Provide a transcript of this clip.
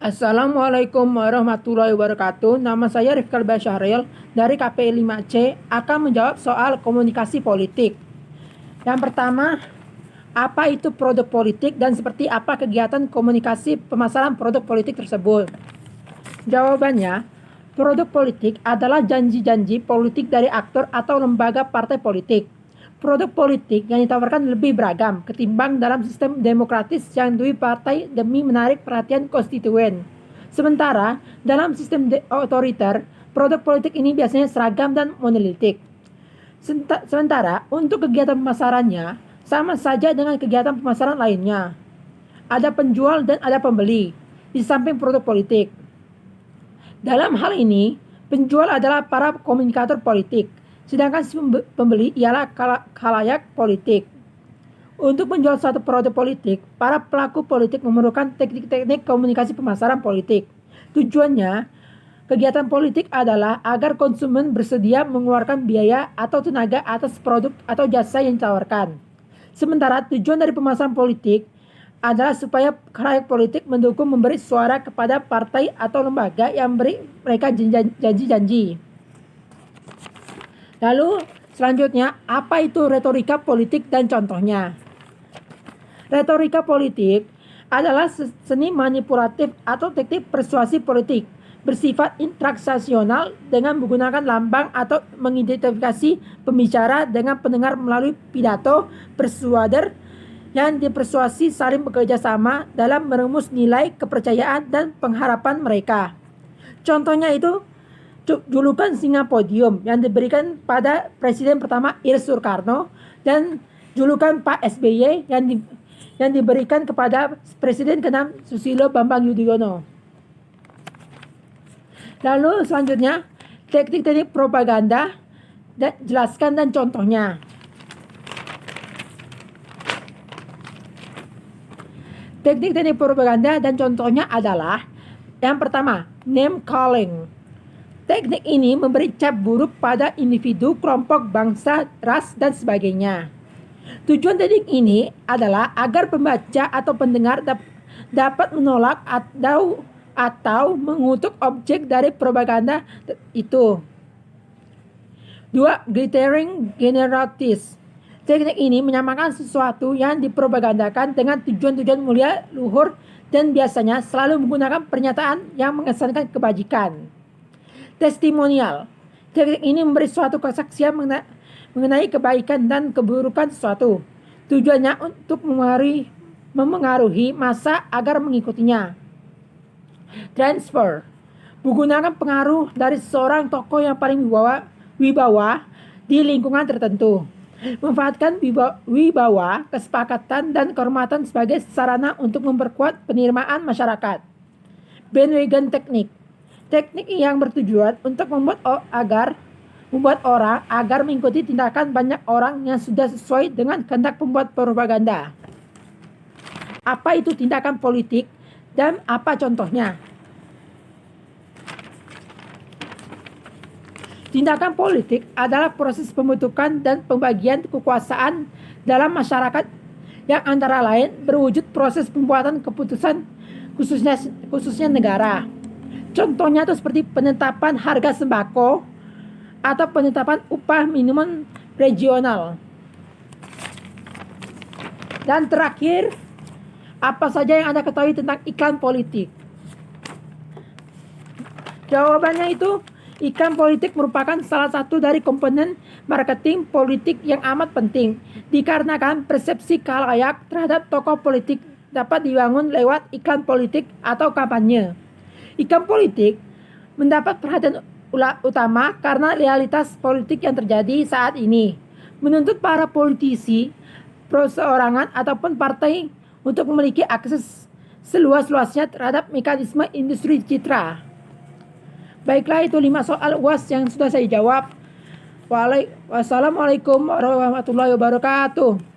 Assalamualaikum warahmatullahi wabarakatuh. Nama saya Rifkal Basyahril dari KPI 5C akan menjawab soal komunikasi politik. Yang pertama, apa itu produk politik dan seperti apa kegiatan komunikasi pemasaran produk politik tersebut? Jawabannya, produk politik adalah janji-janji politik dari aktor atau lembaga partai politik. Produk politik yang ditawarkan lebih beragam ketimbang dalam sistem demokratis yang dui partai demi menarik perhatian konstituen. Sementara dalam sistem otoriter, produk politik ini biasanya seragam dan monolitik. Sementara untuk kegiatan pemasarannya sama saja dengan kegiatan pemasaran lainnya. Ada penjual dan ada pembeli di samping produk politik. Dalam hal ini, penjual adalah para komunikator politik, sedangkan si pembeli ialah khalayak politik. Untuk menjual suatu produk politik, para pelaku politik memerlukan teknik-teknik komunikasi pemasaran politik. Tujuannya, kegiatan politik adalah agar konsumen bersedia mengeluarkan biaya atau tenaga atas produk atau jasa yang ditawarkan. Sementara tujuan dari pemasaran politik adalah supaya khalayak politik mendukung memberi suara kepada partai atau lembaga yang beri mereka janji-janji. Lalu selanjutnya, apa itu retorika politik dan contohnya? Retorika politik adalah seni manipulatif atau teknik persuasi politik bersifat transaksional dengan menggunakan lambang atau mengidentifikasi pembicara dengan pendengar melalui pidato persuader yang dipersuasi saling bekerja sama dalam merumus nilai kepercayaan dan pengharapan mereka. Contohnya itu julukan singa podium yang diberikan pada Presiden pertama Iris Soekarno dan julukan Pak SBY yang diberikan kepada Presiden ke-6 Susilo Bambang Yudhoyono. Lalu selanjutnya, teknik-teknik propaganda dan jelaskan dan contohnya. Teknik-teknik propaganda dan contohnya adalah yang pertama, name calling. Teknik ini memberi cap buruk pada individu, kelompok, bangsa, ras, dan sebagainya. Tujuan teknik ini adalah agar pembaca atau pendengar dapat menolak atau mengutuk objek dari propaganda itu. 2. Glittering generalities. Teknik ini menyamakan sesuatu yang dipropagandakan dengan tujuan-tujuan mulia, luhur, dan biasanya selalu menggunakan pernyataan yang mengesankan kebajikan. Testimonial. Teknik ini memberi suatu kesaksian mengenai kebaikan dan keburukan sesuatu. Tujuannya untuk memengaruhi massa agar mengikutinya. Transfer. Menggunakan pengaruh dari seorang tokoh yang paling wibawa di lingkungan tertentu. Memanfaatkan wibawa, kesepakatan, dan kehormatan sebagai sarana untuk memperkuat penerimaan masyarakat. Bandwagon teknik. Teknik yang bertujuan untuk membuat orang agar mengikuti tindakan banyak orang yang sudah sesuai dengan kehendak pembuat propaganda. Apa itu tindakan politik dan apa contohnya? Tindakan politik adalah proses pembentukan dan pembagian kekuasaan dalam masyarakat yang antara lain berwujud proses pembuatan keputusan khususnya negara. Contohnya itu seperti penetapan harga sembako atau penetapan upah minimum regional. Dan terakhir, apa saja yang Anda ketahui tentang iklan politik? Jawabannya itu, iklan politik merupakan salah satu dari komponen marketing politik yang amat penting, dikarenakan persepsi khalayak terhadap tokoh politik dapat dibangun lewat iklan politik atau kampanye. Iklan politik mendapat perhatian utama karena realitas politik yang terjadi saat ini, menuntut para politisi, perseorangan ataupun partai untuk memiliki akses seluas-luasnya terhadap mekanisme industri citra. Baiklah, itu 5 soal UAS yang sudah saya jawab. Wassalamualaikum warahmatullahi wabarakatuh.